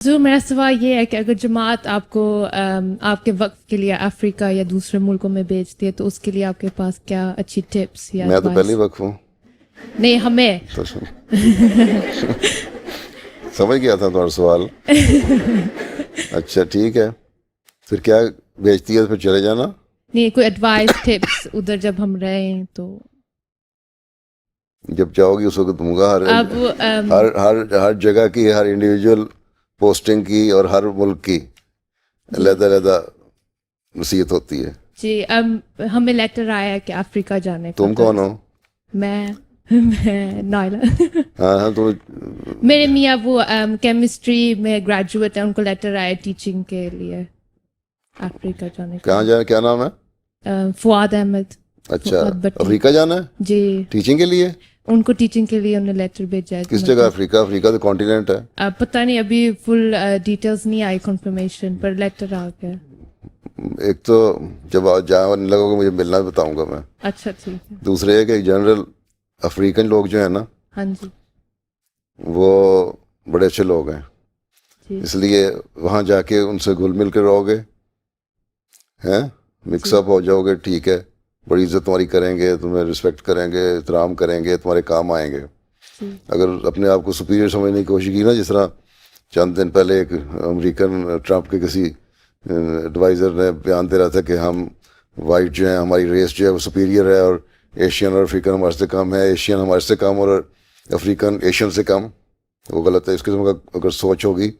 میرا سوال یہ ہے کہ اگر جماعت آپ کو آپ کے وقت کے لیے افریقہ یا دوسرے ملکوں میں بھیجتی ہے تو اس کے لیے آپ کے پاس کیا اچھی ٹپس یا میں تو پہلے ہی وقف ہوں. نہیں ہمیں تو سمجھ گیا تھا تمہارا سوال. اچھا ٹھیک ہے, پھر کیا بھیجتی ہے, پھر چلے جانا. نہیں کوئی ایڈوائس ٹپس ادھر جب ہم رہیں تو جب چاہو گی اس وقت دوں گا. اب ہر جگہ کی, ہر انڈیویجول پوسٹنگ کی اور ہر ملک کی علیحدہ علیحدہ نصیحت ہوتی ہے. جی ہمیں لیٹر آیا ہے کہ افریقہ جانے کا. تم کون ہو؟ میں نائلہ. ہاں تم میرے میاں وہ کیمسٹری میں گریجویٹ ہیں, ان کو لیٹر آیا ٹیچنگ کے لیے افریقہ جانے کا. کہاں جانا, کیا نام ہے؟ فواد احمد. اچھا افریقہ جانا ہے جی, ٹیچنگ کے لیے. ان کو ٹیچنگ کے لیے انہوں نے لیٹر بھیجا ہے. کس جگہ افریقہ؟ افریقہ تو کانٹیننٹ ہے. پتہ نہیں ابھی فل ڈیٹیلز نہیں آئی کنفرمیشن, پر لیٹر آ گیا. ایک تو جب جانے لگو گے مجھے ملنا بتاؤں گا میں. اچھا ٹھیک ہے. دوسرے ہے کہ جنرل افریقن لوگ جو ہیں نا, ہاں جی وہ بڑے اچھے لوگ ہیں. جی اس لیے وہاں جا کے ان سے گھل مل کر رہو گے, ہیں مکس اپ ہو جاؤ گے, ٹھیک ہے. بڑی عزت تمہاری کریں گے, تمہیں رسپیکٹ کریں گے, احترام کریں گے, تمہارے کام آئیں گے. اگر اپنے آپ کو سپیریئر سمجھنے کی کوشش کی نا, جس طرح چند دن پہلے ایک امریکن ٹرمپ کے کسی ایڈوائزر نے بیان دے رہا تھا کہ ہم وائٹ جو ہیں, ہماری ریس جو ہے وہ سپیریئر ہے, اور ایشین اور افریقن ہمارے سے کم ہے, ایشین ہمارے سے کم اور افریقن ایشین سے کم. وہ غلط ہے. اس قسم کا اگر سوچ ہوگی,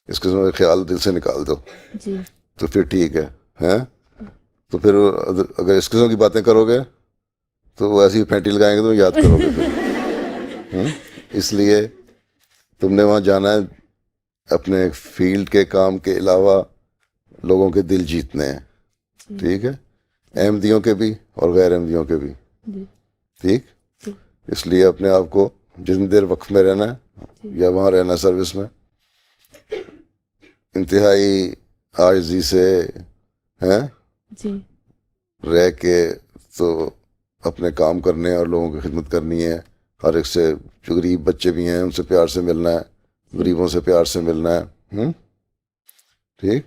اس قسم کا خیال دل سے نکال دو تو پھر ٹھیک ہے. ہیں تو پھر اگر اس قسم کی باتیں کرو گے تو وہ ایسی پھینٹی لگائیں گے تو یاد کرو گے پھر. اس لیے تم نے وہاں جانا ہے اپنے فیلڈ کے کام کے علاوہ لوگوں کے دل جیتنے ہیں, ٹھیک ہے, احمدیوں کے بھی اور غیر احمدیوں کے بھی, ٹھیک. اس لیے اپنے آپ کو جتنی دیر وقف میں رہنا ہے یا وہاں رہنا سروس میں, انتہائی عاجزی سے ہیں رہ کے تو اپنے کام کرنے اور لوگوں کی خدمت کرنی ہے. ہر ایک سے, جو غریب بچے بھی ہیں ان سے پیار سے ملنا ہے, غریبوں سے پیار سے ملنا ہے, ٹھیک.